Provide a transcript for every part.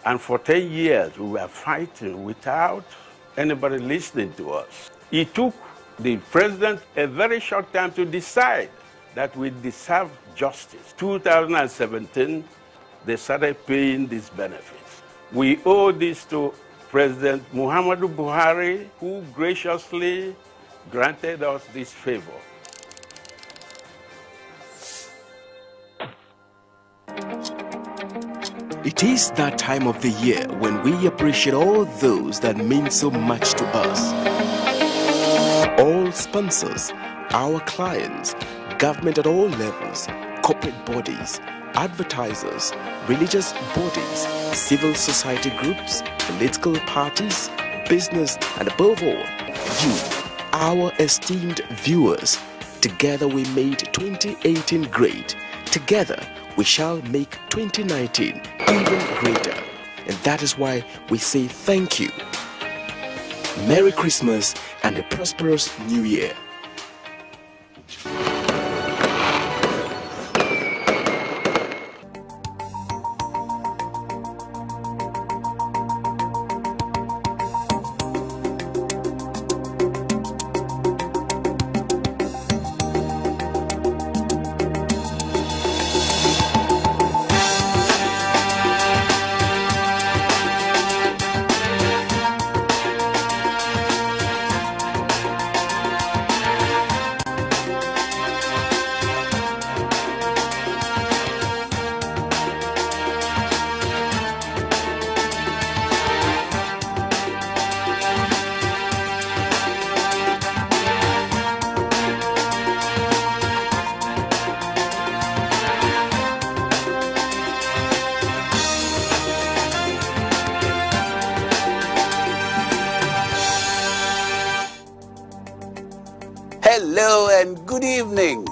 And for 10 years, we were fighting without anybody listening to us. It took the president a very short time to decide that we deserve justice. 2017, they started paying these benefits. We owe this to President Muhammadu Buhari, who graciously granted us this favor. It is that time of the year when we appreciate all those that mean so much to us. All sponsors, our clients, government at all levels, corporate bodies, advertisers, religious bodies, civil society groups, political parties, business, and above all, you, our esteemed viewers. Together we made 2018 great. Together we shall make 2019 even greater. And that is why we say thank you. Merry Christmas and a prosperous New Year. Hello and good evening.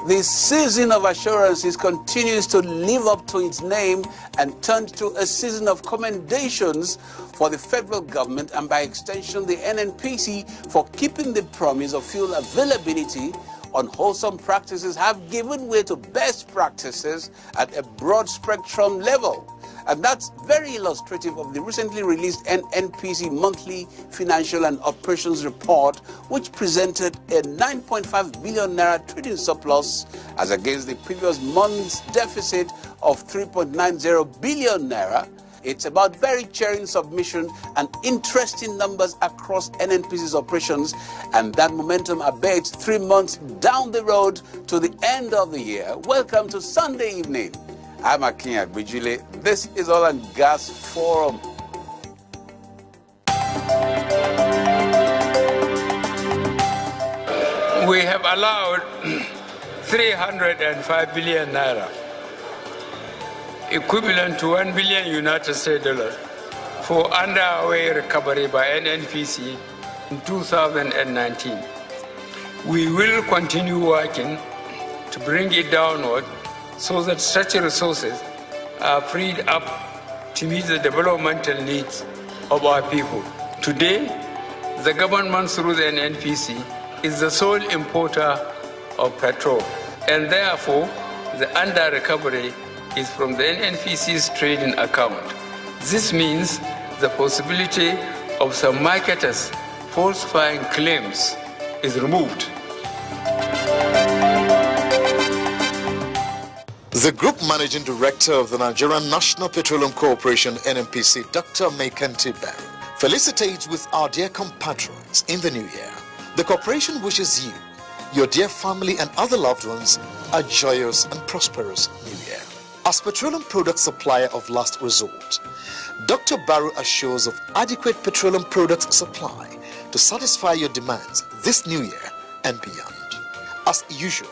The season of assurances continues to live up to its name and turned to a season of commendations for the federal government and by extension the NNPC for keeping the promise of fuel availability. Unwholesome practices have given way to best practices at a broad spectrum level. And that's very illustrative of the recently released NNPC monthly financial and operations report, which presented a 9.5 billion naira trading surplus as against the previous month's deficit of 3.90 billion naira. It's about very cheering submission and interesting numbers across NNPC's operations, and that momentum abates 3 months down the road to the end of the year. Welcome to Sunday evening. I'm Akin Agbijile. This is Oil and Gas Forum. We have allowed 305 billion naira, equivalent to 1 billion United States dollars, for underway recovery by NNPC in 2019. We will continue working to bring it downward so that such resources are freed up to meet the developmental needs of our people. Today, the government through the NNPC is the sole importer of petrol, and therefore the under-recovery is from the NNPC's trading account. This means the possibility of some marketers falsifying claims is removed. The Group Managing Director of the Nigerian National Petroleum Corporation, NNPC, Dr. Mekanti Barry, felicitates with our dear compatriots in the new year. The corporation wishes you, your dear family and other loved ones a joyous and prosperous new year. As petroleum product supplier of last resort, Dr. Barry assures of adequate petroleum product supply to satisfy your demands this new year and beyond. As usual,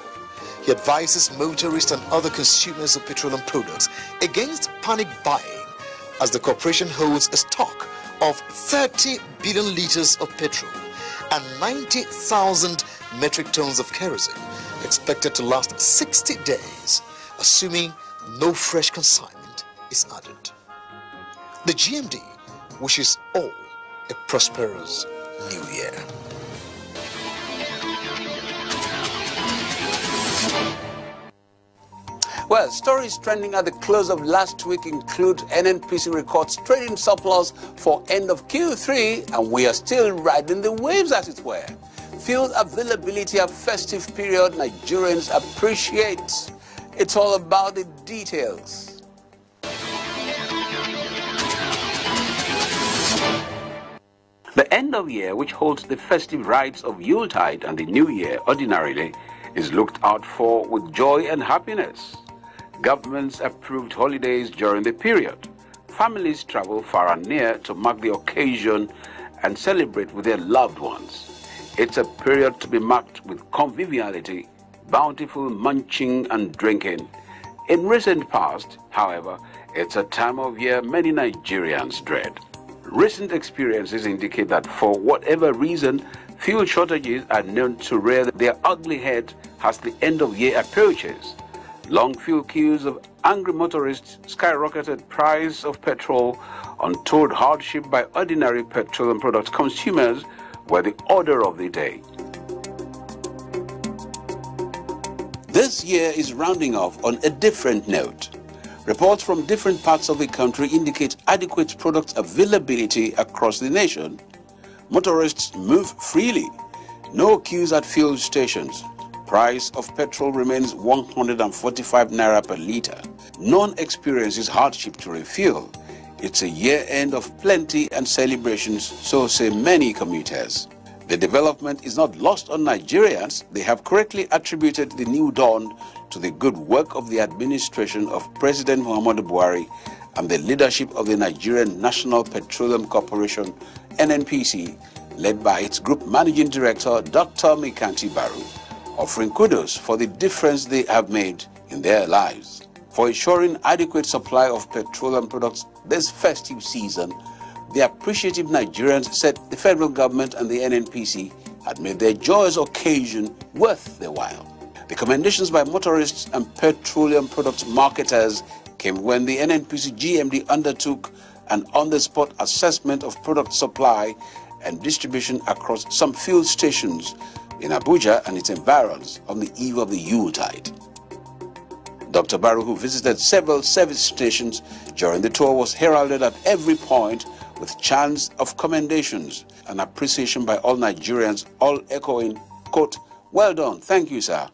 he advises motorists and other consumers of petroleum products against panic buying, as the corporation holds a stock of 30 billion liters of petrol and 90,000 metric tons of kerosene expected to last 60 days, assuming no fresh consignment is added. The GMD wishes all a prosperous new year. Well, stories trending at the close of last week include NNPC records trading surplus for end of Q3, and we are still riding the waves, as it were. Fuel availability at festive period, Nigerians appreciate. It's all about the details. The end of year, which holds the festive rites of Yuletide and the New Year ordinarily, is looked out for with joy and happiness. Governments approved holidays during the period. Families travel far and near to mark the occasion and celebrate with their loved ones. It's a period to be marked with conviviality, bountiful munching and drinking. In recent past, however, it's a time of year many Nigerians dread. Recent experiences indicate that for whatever reason, fuel shortages are known to rear their ugly head as the end of year approaches. Long fuel queues of angry motorists, skyrocketed price of petrol, untold hardship by ordinary petroleum product consumers were the order of the day. This year is rounding off on a different note. Reports from different parts of the country indicate adequate product availability across the nation. Motorists move freely. No queues at fuel stations. Price of petrol remains 145 naira per litre. None experiences hardship to refuel. It's a year-end of plenty and celebrations, so say many commuters. The development is not lost on Nigerians. They have correctly attributed the new dawn to the good work of the administration of President Muhammadu Buhari and the leadership of the Nigerian National Petroleum Corporation, NNPC, led by its Group Managing Director, Dr. Mekanti Baru, offering kudos for the difference they have made in their lives. For ensuring adequate supply of petroleum products this festive season, the appreciative Nigerians said the federal government and the NNPC had made their joyous occasion worth their while. The commendations by motorists and petroleum product marketers came when the NNPC GMD undertook an on-the-spot assessment of product supply and distribution across some fuel stations in Abuja and its environs on the eve of the Yuletide. Dr. Baru, who visited several service stations during the tour, was heralded at every point with chants of commendations and appreciation by all Nigerians, all echoing, quote, "Well done, thank you, sir,"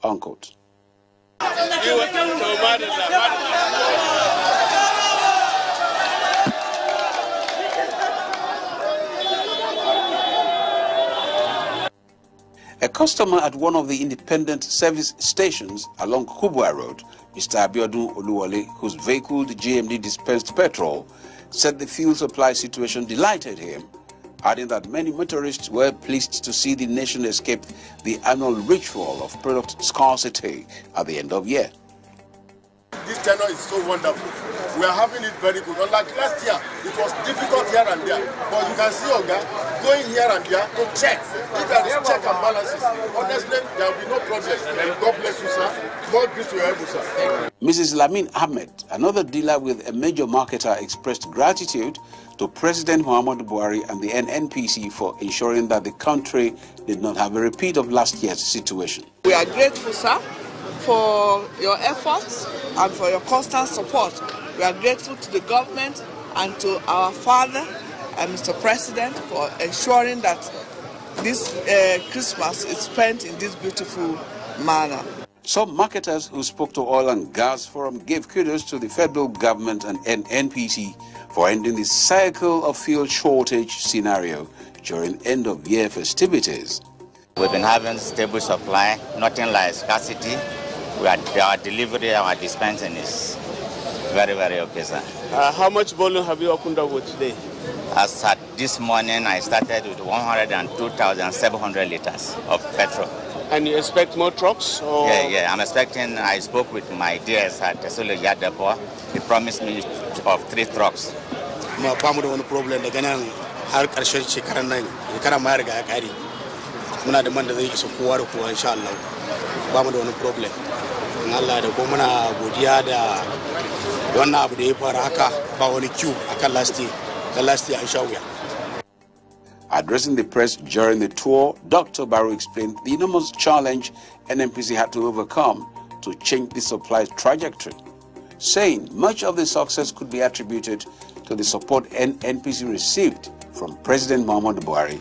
unquote. A customer at one of the independent service stations along Kubwa Road, Mr. Abiodun Oluwole, whose vehicle the GMD dispensed petrol, said the fuel supply situation delighted him, adding that many motorists were pleased to see the nation escape the annual ritual of product scarcity at the end of year. This tenor is so wonderful. We are having it very good. Unlike last year, it was difficult here and there. But you can see Oga going here and there to check. If there is check and balances, honestly, there will be no problem. God bless you, sir. God bless you, sir. Mrs. Lamin Ahmed, another dealer with a major marketer, expressed gratitude to President Muhammadu Buhari and the NNPC for ensuring that the country did not have a repeat of last year's situation. We are grateful, sir, for your efforts and for your constant support. We are grateful to the government and to our father and Mr. President for ensuring that this Christmas is spent in this beautiful manner. Some marketers who spoke to Oil and Gas Forum gave kudos to the federal government and NNPC for ending the cycle of fuel shortage scenario during end-of-year festivities. We've been having stable supply, nothing like scarcity. Our delivery, our dispensing is very, very okay, sir. How much volume have you opened up with today? As at this morning, I started with 102,700 liters of petrol. And you expect more trucks? Or? Yeah, I'm expecting. I spoke with my DS at Tesolo Yadepo. He promised me of 3 trucks. No problem. Muna da man da zai isa kowa da kowa insha Allah ba mu da wani problem in Allah da ko muna godiya da wannan abu da ya fara haka ba wani queue akan last year an sha wuya. Addressing the press during the tour, Dr. Baru explained the enormous challenge NNPC had to overcome to change the supply trajectory, saying much of the success could be attributed to the support NNPC received from President Muhammadu Buhari.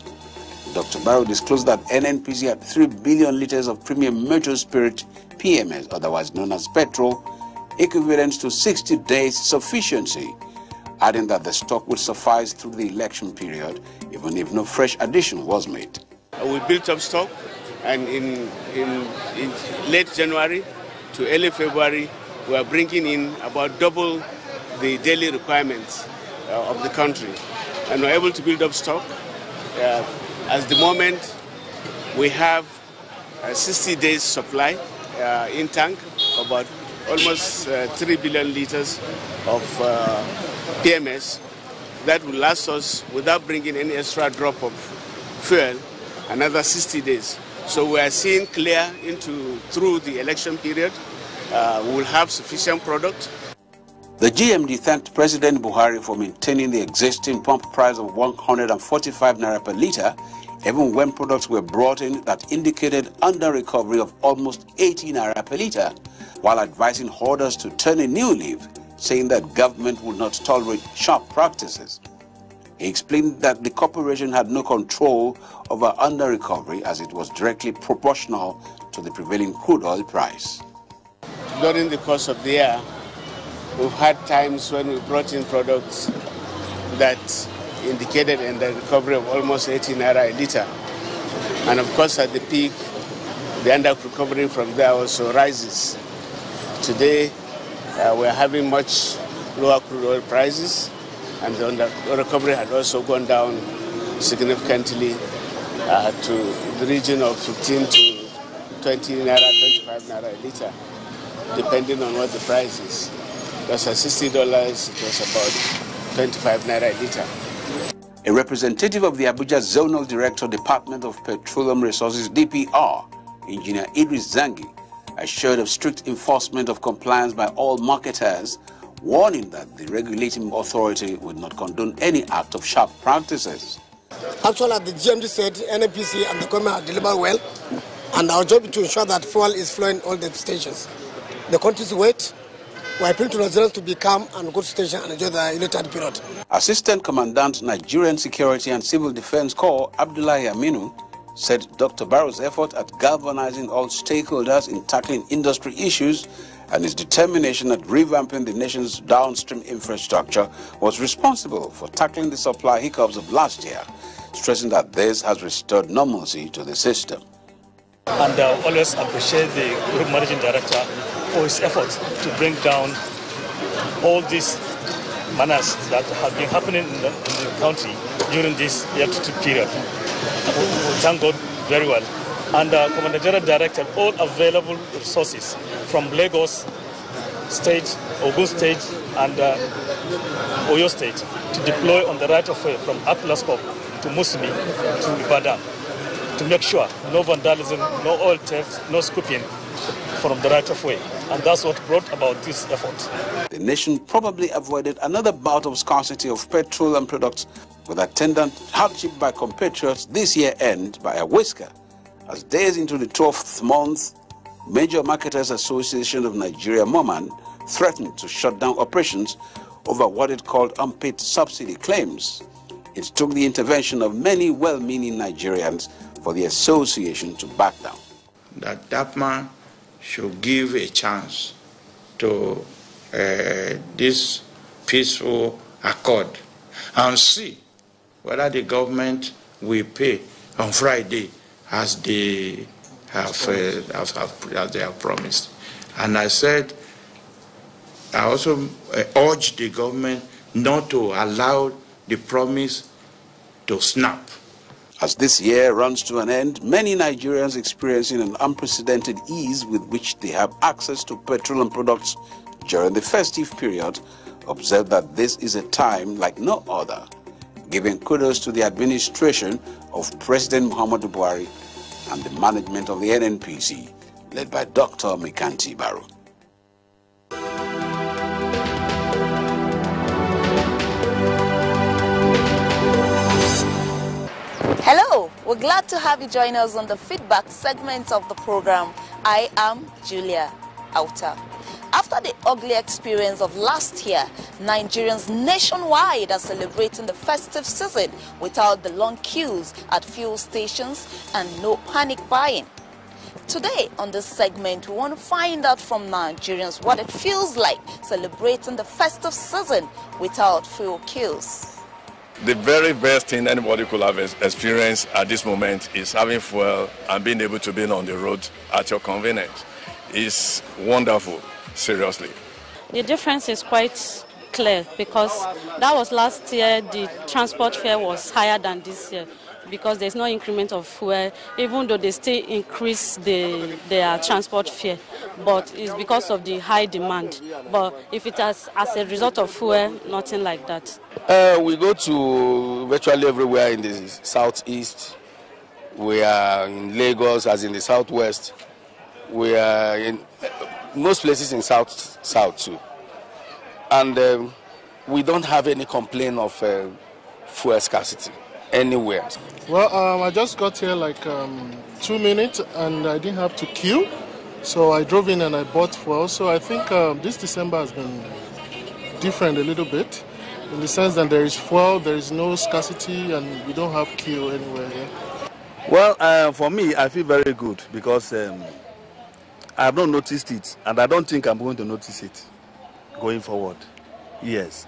Dr. Barrow disclosed that NNPC had 3 billion litres of premium motor spirit PMS, otherwise known as petrol, equivalent to 60 days sufficiency, adding that the stock would suffice through the election period, even if no fresh addition was made. We built up stock, and in late January to early February, we are bringing in about double the daily requirements of the country. And we're able to build up stock. At the moment, we have 60 days supply in tank, about almost 3 billion litres of PMS. That will last us, without bringing any extra drop of fuel, another 60 days. So we are seeing clear through the election period. We will have sufficient product. The GMD thanked President Buhari for maintaining the existing pump price of 145 naira per litre, even when products were brought in that indicated under-recovery of almost 80 naira per litre, while advising hoarders to turn a new leaf, saying that government would not tolerate sharp practices. He explained that the corporation had no control over under-recovery as it was directly proportional to the prevailing crude oil price. During the course of the year, we've had times when we brought in products that indicated a recovery of almost 80 naira a litre. And of course, at the peak, the under-recovery from there also rises. Today, we're having much lower crude oil prices, and the under-recovery had also gone down significantly to the region of 15 to 20 naira, 25 naira a litre, depending on what the price is. Because at $60, it was about 25 naira a litre. A representative of the Abuja Zonal Director, Department of Petroleum Resources, DPR, Engineer Idris Zangi, assured of strict enforcement of compliance by all marketers, warning that the regulating authority would not condone any act of sharp practices. Actually, the GMD said NNPC and the government have delivered well, and our job is to ensure that fuel is flowing in all the stations. The country's wait. We are appealing to Nigerians to be calm and go to station and enjoy the elected period. Assistant Commandant, Nigerian Security and Civil Defense Corps, Abdullahi Aminu, said Dr. Barrow's effort at galvanizing all stakeholders in tackling industry issues and his determination at revamping the nation's downstream infrastructure was responsible for tackling the supply hiccups of last year, stressing that this has restored normalcy to the system. And I always appreciate the Group Managing Director for his efforts to bring down all these manners that have been happening in the country during this year-to-two period. We thank God very well. And Commander General directed all available resources from Lagos State, Ogun State, and Oyo State to deploy on the right of way from Atlaskop to Musumi to Ibadan to make sure no vandalism, no oil theft, no scooping from the right of way. And that's what brought about this effort. The nation probably avoided another bout of scarcity of petroleum products with attendant hardship by compatriots this year end by a whisker. As days into the 12th month, Major Marketers Association of Nigeria, MOMAN, threatened to shut down operations over what it called unpaid subsidy claims. It took the intervention of many well-meaning Nigerians for the association to back down. That DAPMA should give a chance to this peaceful accord and see whether the government will pay on Friday as they have promised. And I said, I also urged the government not to allow the promise to snap. As this year runs to an end, many Nigerians experiencing an unprecedented ease with which they have access to petroleum products during the festive period observe that this is a time like no other, giving kudos to the administration of President Muhammadu Buhari and the management of the NNPC, led by Dr. Mekanti Barrow. Hello, we're glad to have you join us on the feedback segment of the program. I am Julia. Outer. After the ugly experience of last year, Nigerians nationwide are celebrating the festive season without the long queues at fuel stations and no panic buying. Today on this segment, we want to find out from Nigerians what it feels like celebrating the festive season without fuel queues. The very best thing anybody could have experienced at this moment is having fuel and being able to be on the road at your convenience. It's wonderful, seriously. The difference is quite clear because that was last year, the transport fare was higher than this year because there's no increment of fuel, even though they still increase their transport fare, but it's because of the high demand. But if it has as a result of fuel, nothing like that. We go to virtually everywhere in the southeast. We are in Lagos, as in the southwest. We are in most places in south too. And we don't have any complaint of fuel scarcity anywhere. Well, I just got here like 2 minutes and I didn't have to queue. So I drove in and I bought fuel. So I think this December has been different a little bit in the sense that there is fuel, there is no scarcity, and we don't have queue anywhere here. Well, for me, I feel very good because I have not noticed it, and I don't think I'm going to notice it going forward. Yes.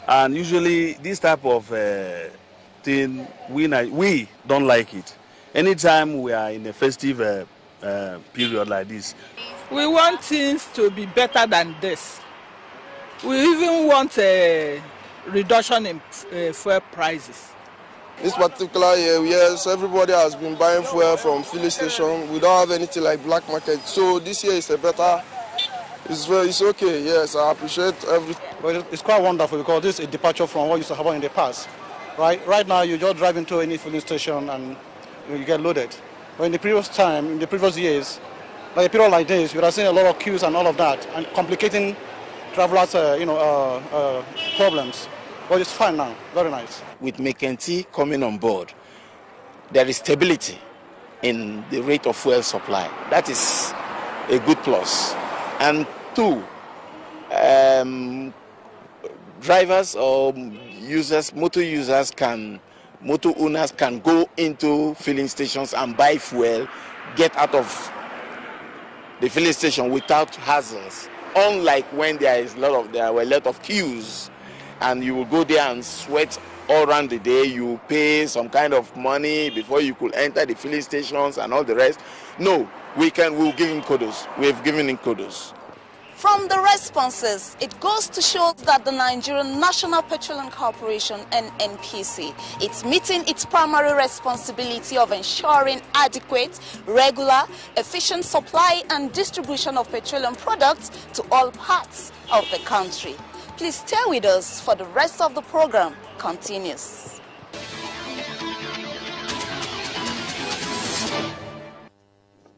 And usually this type of thing, we don't like it. Anytime we are in a festive period like this. We want things to be better than this. We even want a reduction in fuel prices. This particular year, yes, everybody has been buying fuel from filling station. We don't have anything like black market. So this year is a better, it's okay, yes, I appreciate everything. Well, it's quite wonderful because this is a departure from what used to happen in the past. Right now, you just drive into any filling station and you get loaded. But in the previous time, in the previous years, like a period like this, you would have seen a lot of queues and all of that, and complicating travelers' problems. But it's fine now, very nice. With McKenty coming on board, there is stability in the rate of fuel supply. That is a good plus. And two, drivers or motor owners can go into filling stations and buy fuel, get out of the filling station without hassles. Unlike when there were a lot of queues, and you will go there and sweat all around the day. You pay some kind of money before you could enter the filling stations and all the rest. No, we'll give him kudos. We've given him kudos. From the responses, it goes to show that the Nigerian National Petroleum Corporation, NNPC, is meeting its primary responsibility of ensuring adequate, regular, efficient supply and distribution of petroleum products to all parts of the country. Please stay with us for the rest of the program continues.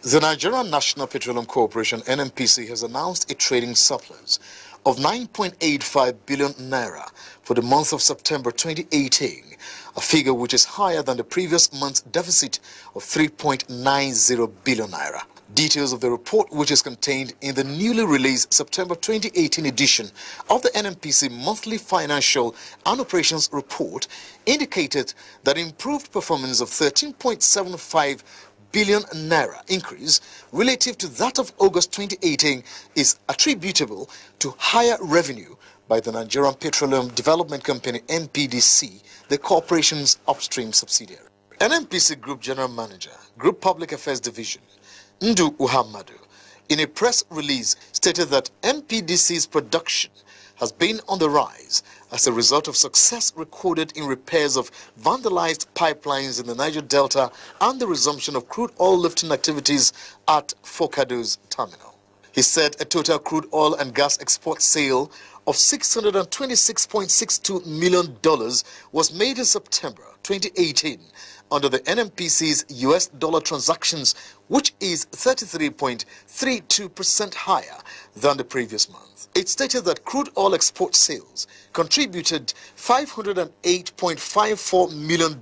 The Nigerian National Petroleum Corporation, NNPC, has announced a trading surplus of 9.85 billion naira for the month of September 2018, a figure which is higher than the previous month's deficit of 3.90 billion naira. Details of the report, which is contained in the newly released September 2018 edition of the NNPC Monthly Financial and Operations Report, indicated that improved performance of 13.75 billion naira increase relative to that of August 2018 is attributable to higher revenue by the Nigerian Petroleum Development Company, NPDC, the corporation's upstream subsidiary. NNPC Group General Manager, Group Public Affairs Division, Ndu Uhamadu, in a press release stated that NPDC's production has been on the rise as a result of success recorded in repairs of vandalized pipelines in the Niger Delta and the resumption of crude oil lifting activities at Forcados Terminal. He said a total crude oil and gas export sale of $626.62 million was made in September 2018 under the NNPC's US dollar transactions, which is 33.32% higher than the previous month. It stated that crude oil export sales contributed $508.54 million,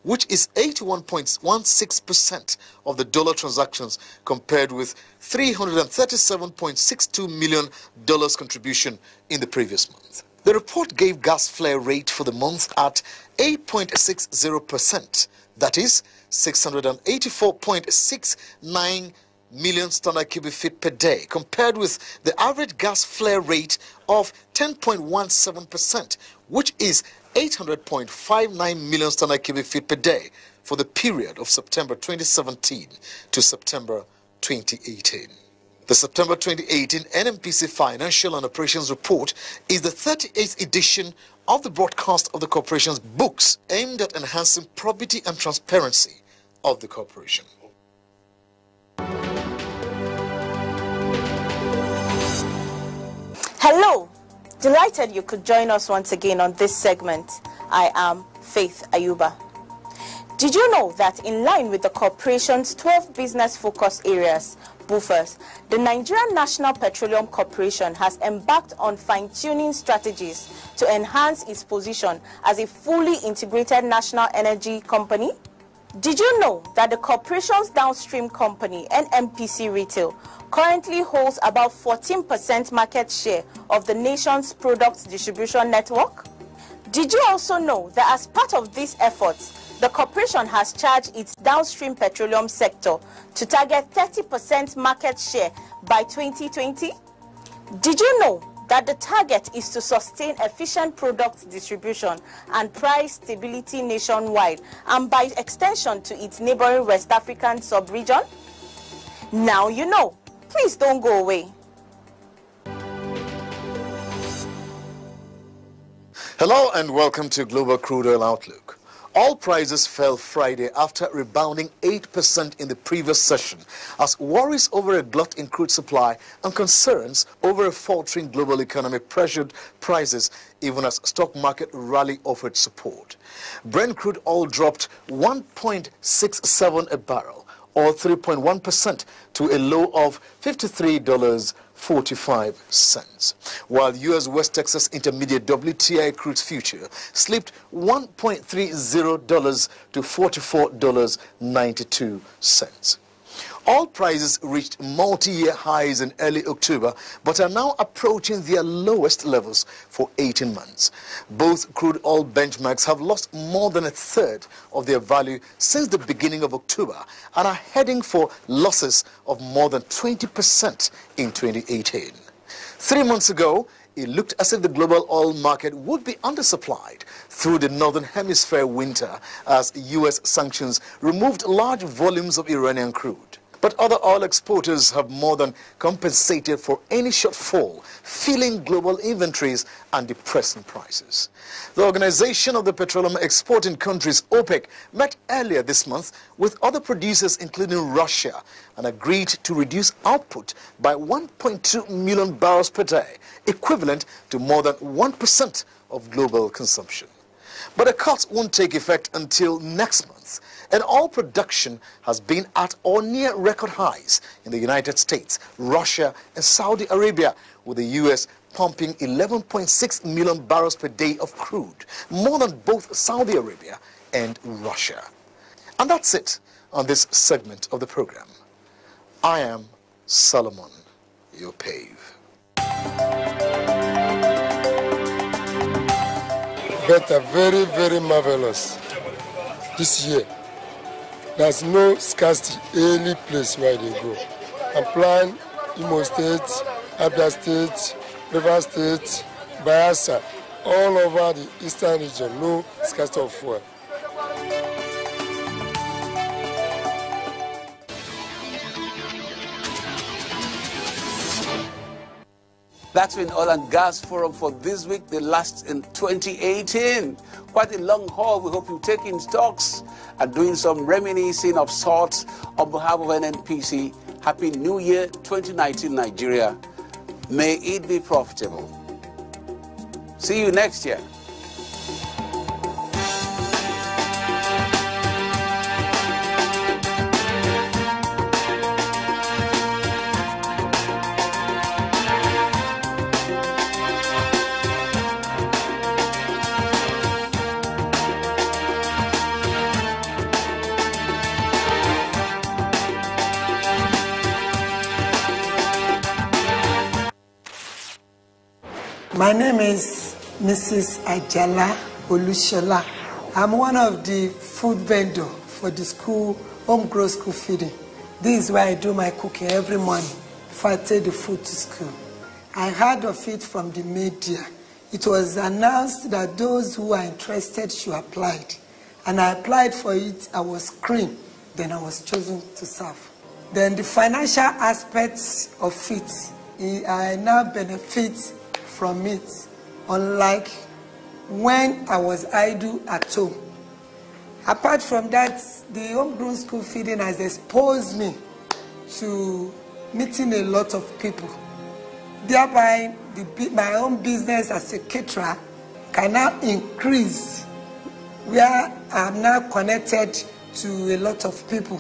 which is 81.16% of the dollar transactions, compared with $337.62 million contribution in the previous month. The report gave gas flare rate for the month at 8.60%, that is 684.69 million standard cubic feet per day, compared with the average gas flare rate of 10.17%, which is 800.59 million standard cubic feet per day for the period of September 2017 to September 2018. The September 2018 NNPC Financial and Operations Report is the 38th edition of the broadcast of the corporation's books aimed at enhancing probity and transparency of the corporation. Hello, delighted you could join us once again on this segment. I am Faith Ayuba. Did you know that in line with the corporation's 12 business focus areas, BUFAs, the Nigerian National Petroleum Corporation has embarked on fine-tuning strategies to enhance its position as a fully integrated national energy company? Did you know that the corporation's downstream company, NNPC Retail, currently holds about 14% market share of the nation's product distribution network? Did you also know that as part of these efforts, the corporation has charged its downstream petroleum sector to target 30% market share by 2020? Did you know that the target is to sustain efficient product distribution and price stability nationwide, and by extension to its neighboring West African sub-region? Now you know. Please don't go away. Hello and welcome to Global Crude Oil Outlook. Oil prices fell Friday after rebounding 8% in the previous session as worries over a glut in crude supply and concerns over a faltering global economy pressured prices, even as stock market rally offered support. Brent crude oil dropped 1.67 a barrel, or 3.1%, to a low of $53.45, while U.S. West Texas Intermediate WTI crude future slipped $1.30 to $44.92. Oil prices reached multi-year highs in early October, but are now approaching their lowest levels for 18 months. Both crude oil benchmarks have lost more than a third of their value since the beginning of October and are heading for losses of more than 20% in 2018. 3 months ago, it looked as if the global oil market would be undersupplied through the Northern Hemisphere winter as U.S. sanctions removed large volumes of Iranian crude. But other oil exporters have more than compensated for any shortfall, filling global inventories and depressing prices. The Organization of the Petroleum Exporting Countries, OPEC, met earlier this month with other producers including Russia and agreed to reduce output by 1.2 million barrels per day, equivalent to more than 1% of global consumption. But the cuts won't take effect until next month, and oil production has been at or near record highs in the United States, Russia, and Saudi Arabia, with the U.S. pumping 11.6 million barrels per day of crude, more than both Saudi Arabia and Russia. And that's it on this segment of the program. I am Solomon Yopave. Better, very, very marvelous this year. There's no scarcity any place where they go. I'm planning Imo State, Abia State, River State, Bayelsa, all over the eastern region, no scarcity of fuel. That's been Oil and Gas Forum for this week, the last in 2018. Quite a long haul. We hope you take in stocks and doing some reminiscing of sorts. On behalf of NNPC, Happy New Year 2019 Nigeria. May it be profitable. See you next year. My name is Mrs. Ajala Olushola. I'm one of the food vendor for the school, home-grown school feeding. This is where I do my cooking every morning before I take the food to school. I heard of it from the media. It was announced that those who are interested should apply. And I applied for it, I was screened, then I was chosen to serve. Then the financial aspects of it, I now benefit from it, unlike when I was idle at home. Apart from that, the homegrown school feeding has exposed me to meeting a lot of people. Thereby, my own business as a caterer can now increase, where I'm now connected to a lot of people.